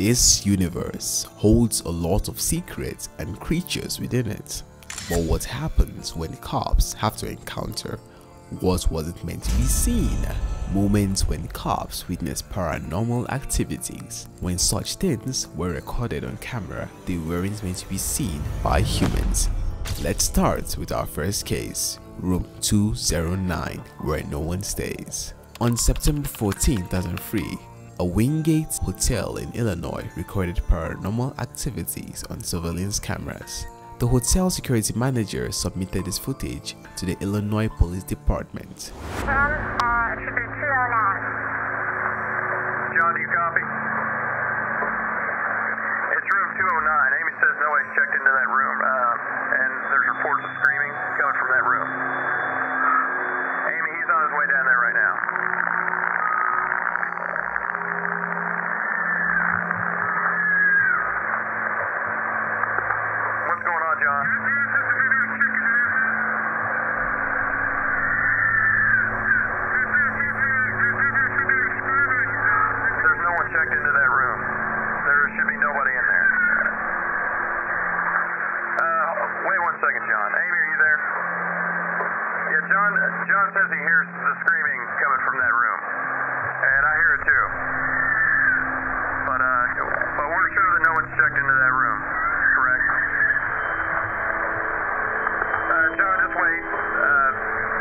This universe holds a lot of secrets and creatures within it. But what happens when cops have to encounter what wasn't meant to be seen? Moments when cops witness paranormal activities. When such things were recorded on camera, they weren't meant to be seen by humans. Let's start with our first case, room 209, where no one stays. On September 14, 2003, a Wingate hotel in Illinois recorded paranormal activities on surveillance cameras. The hotel security manager submitted this footage to the Illinois Police Department. It should be 209. John, do you copy? It's room 209. Amy says nobody's checked into that room, and there's reports of screaming coming from that room. Amy, he's on his way down there right now. What's going on, John? There's no one checked into that room. There should be nobody in there. Wait 1 second, John. Amy, are you there? Yeah, John says he hears the screaming coming from that room. And I hear it too. But we're sure that no one's checked into that room. Correct? John, just wait.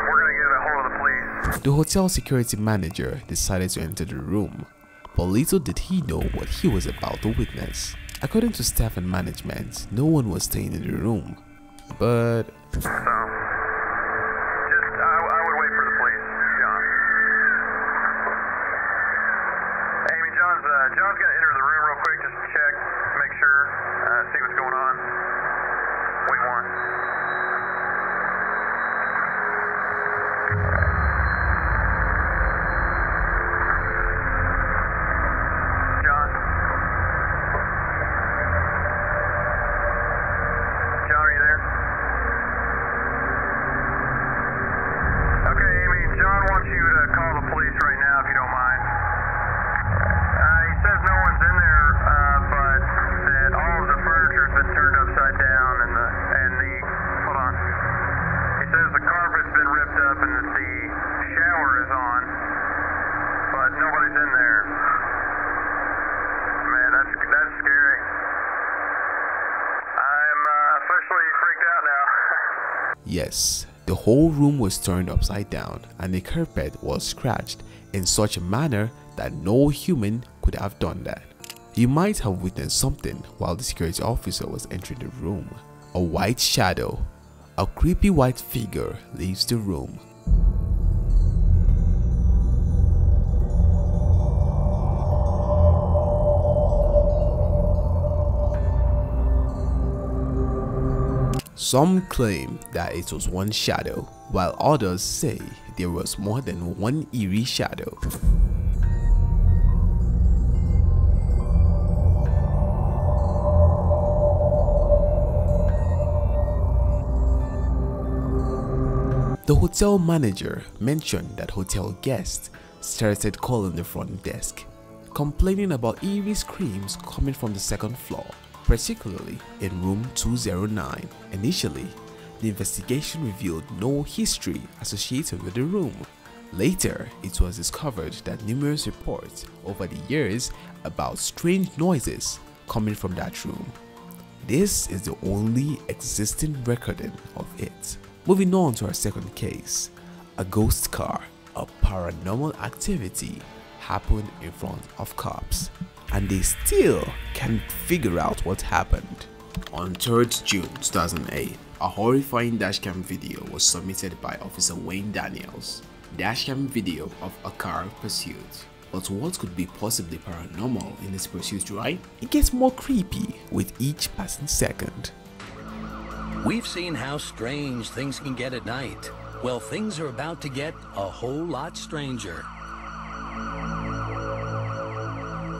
We're going to get a hold of the police. The hotel security manager decided to enter the room, but little did he know what he was about to witness. According to staff and management, no one was staying in the room, but So, I would wait for the police, John. Amy, John's gonna enter the room real quick, just to check, make sure, see what's going on. Wait one. John, are you there? Okay, Amy, John wants you to call the police right now if you don't mind. He says no one's in there, but that all of the furniture's been turned upside down and the hold on. He says the carpet's been ripped up and that the shower is on, but nobody's in there. Man, that's scary. I'm officially freaked out now. yes, the whole room was turned upside down and the carpet was scratched in such a manner that no human could have done that. You might have witnessed something while the security officer was entering the room. A white shadow, a creepy white figure leaves the room. Some claim that it was one shadow, while others say there was more than one eerie shadow. The hotel manager mentioned that hotel guests started calling the front desk, complaining about eerie screams coming from the second floor, particularly in room 209. Initially, the investigation revealed no history associated with the room. Later, it was discovered that numerous reports over the years about strange noises coming from that room. This is the only existing recording of it. Moving on to our second case, a ghost car. A paranormal activity happened in front of cops, and they still can't figure out what happened. On 3rd June 2008, a horrifying dashcam video was submitted by Officer Wayne Daniels. Dashcam video of a car pursuit. But what could be possibly paranormal in this pursuit, right? It gets more creepy with each passing second. We've seen how strange things can get at night. Well, things are about to get a whole lot stranger.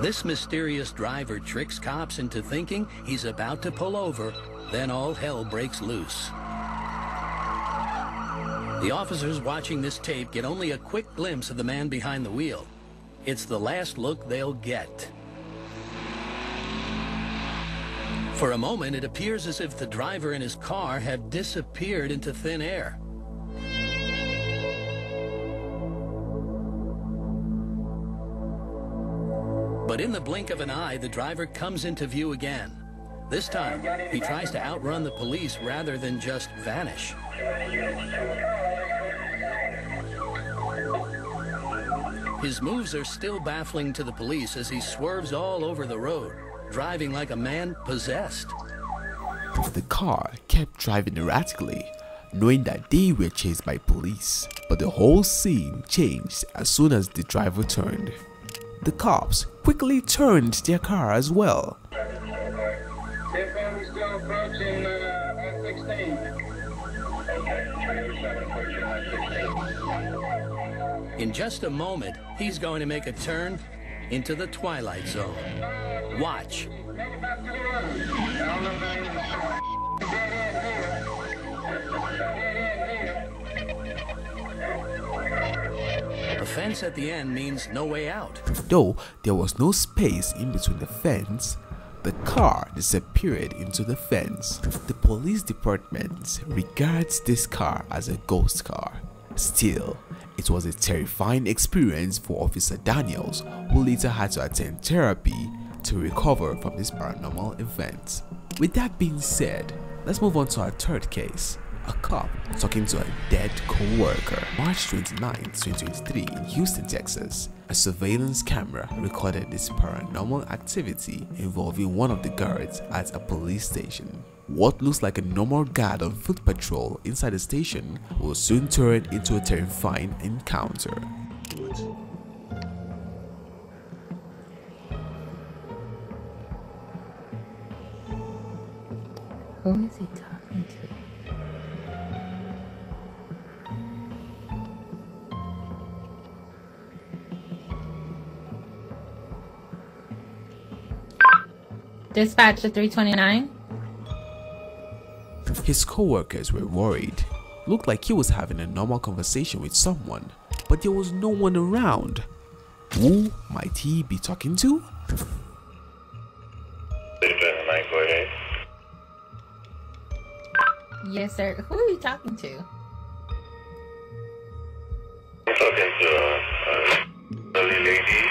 This mysterious driver tricks cops into thinking he's about to pull over, then all hell breaks loose. The officers watching this tape get only a quick glimpse of the man behind the wheel. It's the last look they'll get. For a moment, it appears as if the driver and his car have disappeared into thin air. But in the blink of an eye, the driver comes into view again. This time, he tries to outrun the police rather than just vanish. His moves are still baffling to the police as he swerves all over the road, driving like a man possessed. The car kept driving erratically, knowing that they were chased by police, but the whole scene changed as soon as the driver turned. The cops quickly turned their car as well. In just a moment, he's going to make a turn into the Twilight Zone. Watch. The fence at the end means no way out. Though there was no space in between the fence, the car disappeared into the fence. The police department regards this car as a ghost car. Still, it was a terrifying experience for Officer Daniels, who later had to attend therapy to recover from this paranormal event. With that being said, let's move on to our third case. A cop talking to a dead co-worker. March 29, 2023 in Houston, Texas. A surveillance camera recorded this paranormal activity involving one of the guards at a police station. What looks like a normal guard on foot patrol inside the station will soon turn into a terrifying encounter. Who is he talking to? Dispatch to 329. His co-workers were worried. Looked like he was having a normal conversation with someone, but there was no one around. Who might he be talking to? 329, go ahead. Yes, sir. Who are you talking to? I'm talking to a elderly lady.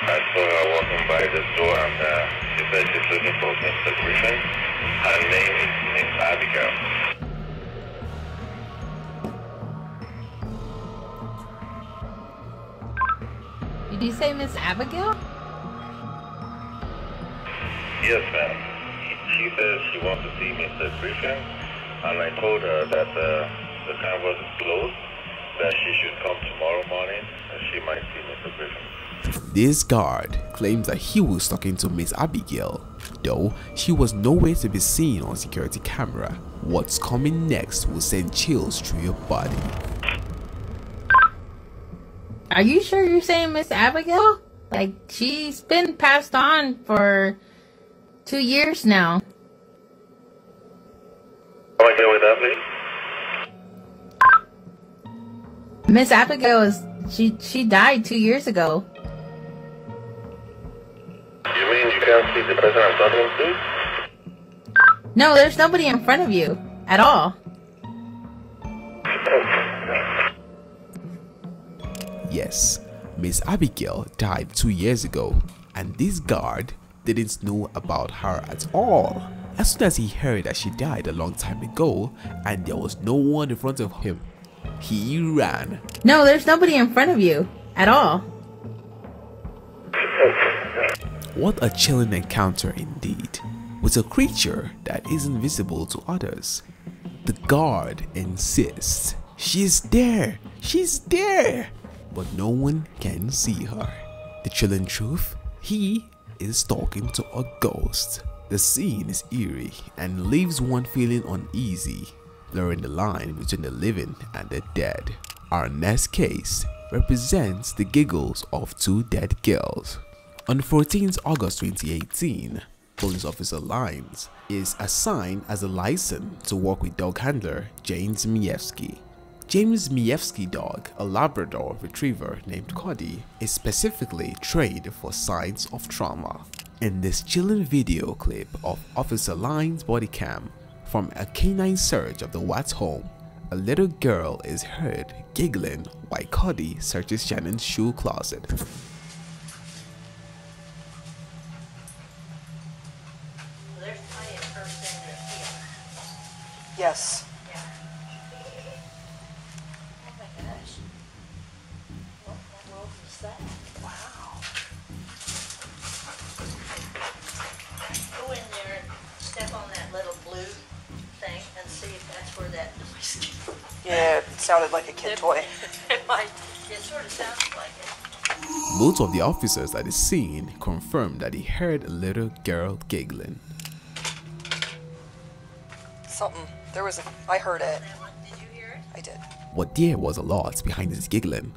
I saw her walking by the store and she said she's looking for Mr. Griffin. Her name is Miss Abigail. Did you say Miss Abigail? Yes, ma'am. She says she wants to see Mr. Griffin, and I told her that the canvas is closed, that she should come tomorrow morning and she might see Mr. Griffin. This guard claims that he was talking to Miss Abigail, though she was nowhere to be seen on security camera. What's coming next will send chills through your body. Are you sure you're saying Miss Abigail? Like, she's been passed on for 2 years now. Come again with that, please? Miss Abigail is she died 2 years ago. You mean you can't see the person I'm talking to? No, there's nobody in front of you at all. Yes, Miss Abigail died 2 years ago, and this guard didn't know about her at all. As soon as he heard that she died a long time ago and there was no one in front of him, he ran. No, there's nobody in front of you at all. What a chilling encounter indeed, with a creature that isn't visible to others. The guard insists, "She's there, she's there," but no one can see her. The chilling truth, he is talking to a ghost. The scene is eerie and leaves one feeling uneasy, blurring the line between the living and the dead. Our next case represents the giggles of two dead girls. On 14th August 2018, Police Officer Lyons is assigned as a license to work with dog handler James Miewski. James Miewski dog, a Labrador retriever named Cody, is specifically trained for signs of trauma. In this chilling video clip of Officer Line's body cam from a canine search of the Watts home, a little girl is heard giggling while Cody searches Shannon's shoe closet. There's plenty of person in here. Yes. Yeah. Oh my gosh. What in the world is that? Wow. Go in there and step on that little blue thing and see if that's where that noise came from. Yeah, it sounded like a kid toy. It might. It sort of sounds like it. Most of the officers at the scene confirmed that he heard a little girl giggling. Something. I heard it. Did you hear it? I did. But there was a lot behind his giggling.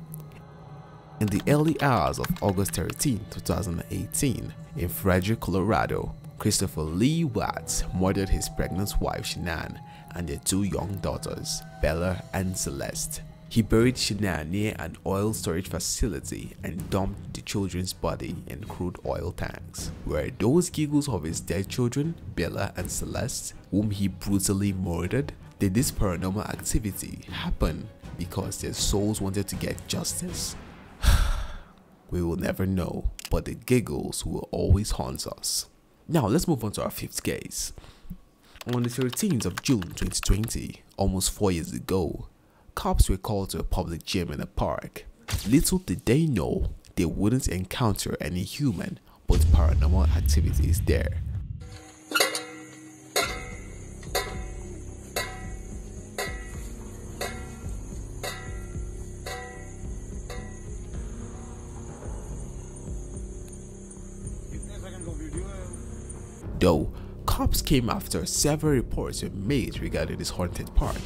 In the early hours of August 13, 2018, in Frederick, Colorado, Christopher Lee Watts murdered his pregnant wife Shanann and their 2 young daughters, Bella and Celeste. He buried Shanann near an oil storage facility and dumped the children's body in crude oil tanks. Were those giggles of his dead children, Bella and Celeste, whom he brutally murdered? Did this paranormal activity happen because their souls wanted to get justice? We will never know, but the giggles will always haunt us. Now let's move on to our 5th case. On the 13th of June 2020, almost 4 years ago, cops were called to a public gym in a park. Little did they know they wouldn't encounter any human but paranormal activities there. Though cops came after several reports were made regarding this haunted park,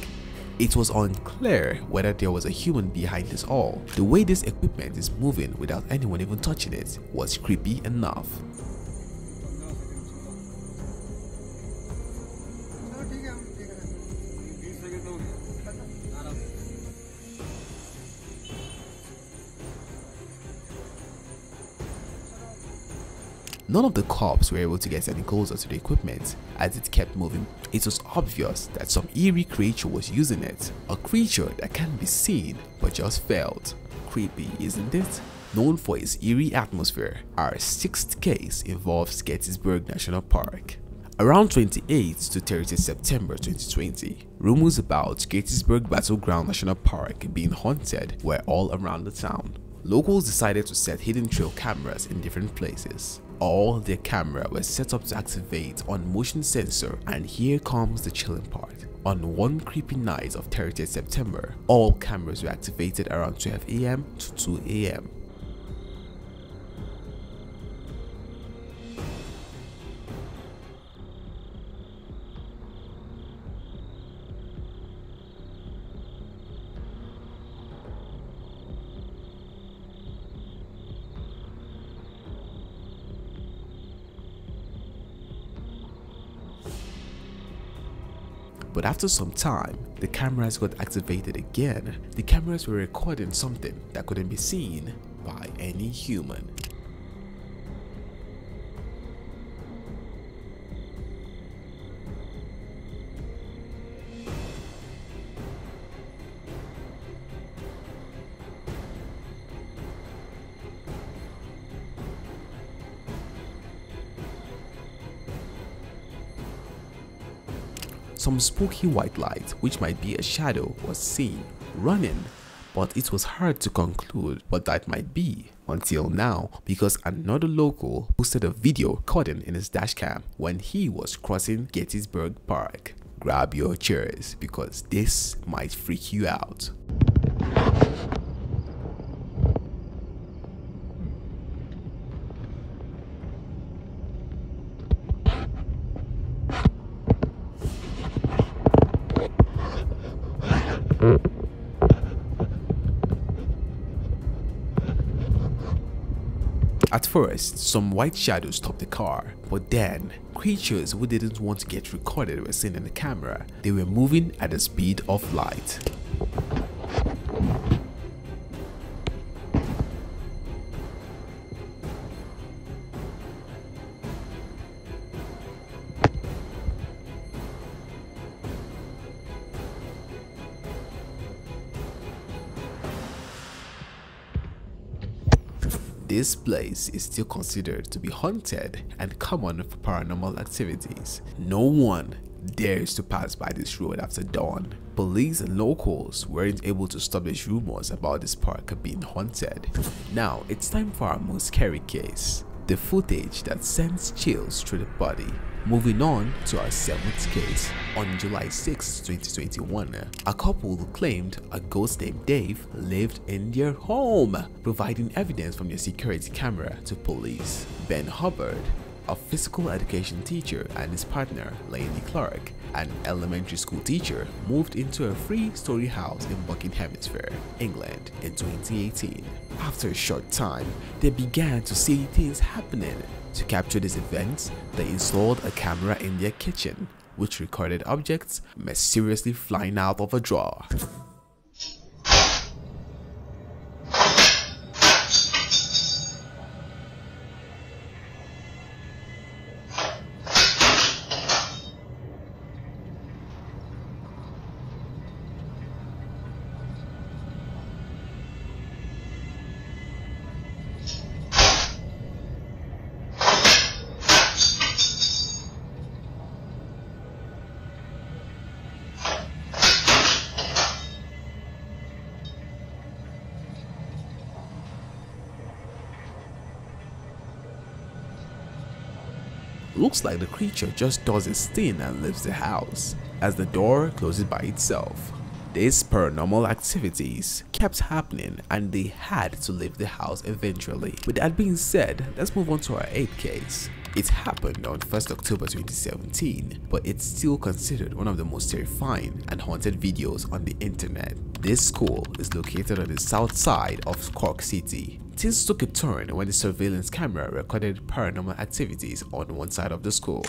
it was unclear whether there was a human behind this all. The way this equipment is moving without anyone even touching it was creepy enough. None of the cops were able to get any closer to the equipment as it kept moving. It was obvious that some eerie creature was using it, a creature that can't be seen but just felt. Creepy, isn't it? Known for its eerie atmosphere, our 6th case involves Gettysburg National Park. Around 28 to 30 September 2020, rumors about Gettysburg Battleground National Park being haunted were all around the town. Locals decided to set hidden trail cameras in different places. All their cameras were set up to activate on motion sensor, and here comes the chilling part. On one creepy night of 30th September, all cameras were activated around 12 AM to 2 AM. But after some time, the cameras got activated again. The cameras were recording something that couldn't be seen by any human. Some spooky white light, which might be a shadow, was seen running, but it was hard to conclude what that might be until now, because another local posted a video recording in his dashcam when he was crossing Gettysburg Park. Grab your chairs because this might freak you out. At first, some white shadows stopped the car, but then, creatures who didn't want to get recorded were seen in the camera. They were moving at the speed of light. This place is still considered to be haunted and common for paranormal activities. No one dares to pass by this road after dawn. Police and locals weren't able to stop these rumors about this park being haunted. Now it's time for our most scary case, the footage that sends chills through the body. Moving on to our 7th case. On July 6, 2021, a couple claimed a ghost named Dave lived in their home, providing evidence from their security camera to police. Ben Hubbard, a physical education teacher, and his partner, Lainey Clark, an elementary school teacher, moved into a 3-story house in Buckinghamshire, England in 2018. After a short time, they began to see things happening. To capture these events, they installed a camera in their kitchen, which recorded objects mysteriously flying out of a drawer. Looks like the creature just does its thing and leaves the house, as the door closes by itself. These paranormal activities kept happening and they had to leave the house eventually. With that being said, let's move on to our 8th case. It happened on 1st October 2017, but it's still considered one of the most terrifying and haunted videos on the internet. This school is located on the south side of Cork City. Things took a turn when the surveillance camera recorded paranormal activities on one side of the school.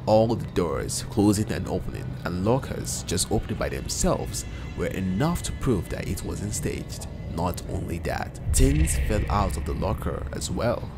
All the doors closing and opening and lockers just opening by themselves were enough to prove that it wasn't staged. Not only that, things fell out of the locker as well.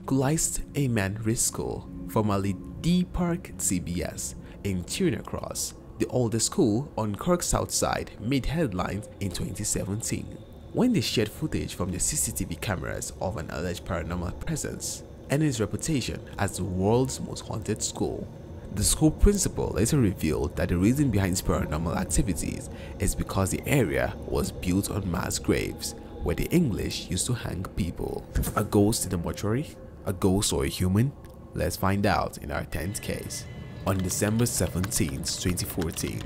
Gleist Amen School, formerly D Park CBS in Turner Cross, the oldest school on Cork's south side, made headlines in 2017 when they shared footage from the CCTV cameras of an alleged paranormal presence and its reputation as the world's most haunted school. The school principal later revealed that the reason behind its paranormal activities is because the area was built on mass graves where the English used to hang people. A ghost in the mortuary? A ghost or a human? Let's find out in our 10th case. On December 17, 2014,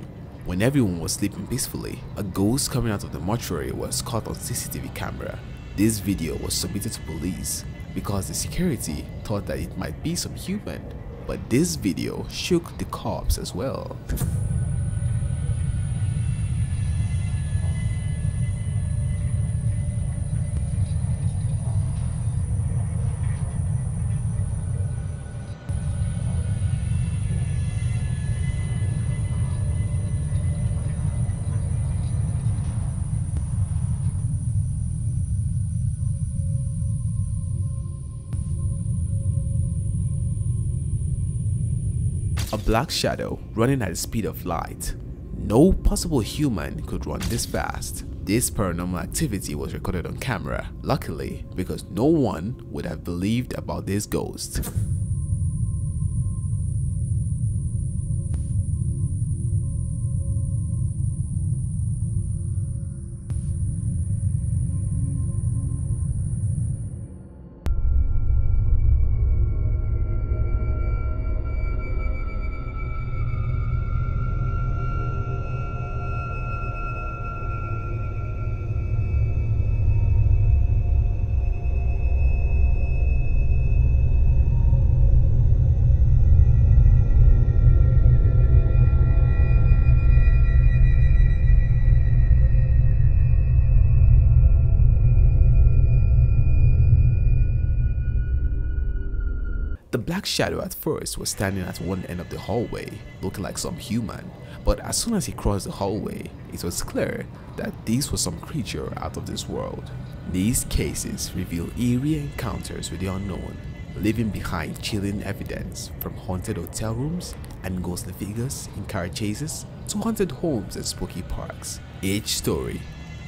when everyone was sleeping peacefully, a ghost coming out of the mortuary was caught on CCTV camera. This video was submitted to police because the security thought that it might be some human, but this video shook the cops as well. black shadow running at the speed of light. No possible human could run this fast. This paranormal activity was recorded on camera, luckily, because no one would have believed about this ghost. The black shadow at first was standing at one end of the hallway, looking like some human, but as soon as he crossed the hallway, it was clear that this was some creature out of this world. These cases reveal eerie encounters with the unknown, leaving behind chilling evidence from haunted hotel rooms and ghostly figures in car chases to haunted homes and spooky parks. Each story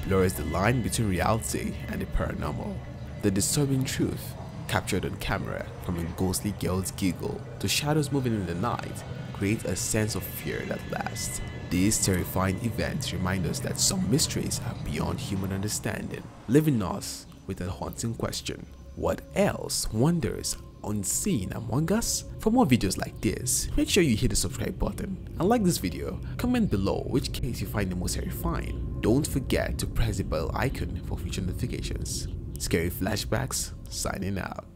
blurs the line between reality and the paranormal. The disturbing truth, captured on camera, from a ghostly girl's giggle to shadows moving in the night, creates a sense of fear that lasts. These terrifying events remind us that some mysteries are beyond human understanding, leaving us with a haunting question: what else wanders unseen among us? For more videos like this, make sure you hit the subscribe button and like this video. Comment below which case you find the most terrifying. Don't forget to press the bell icon for future notifications. Scary Flashbacks signing out.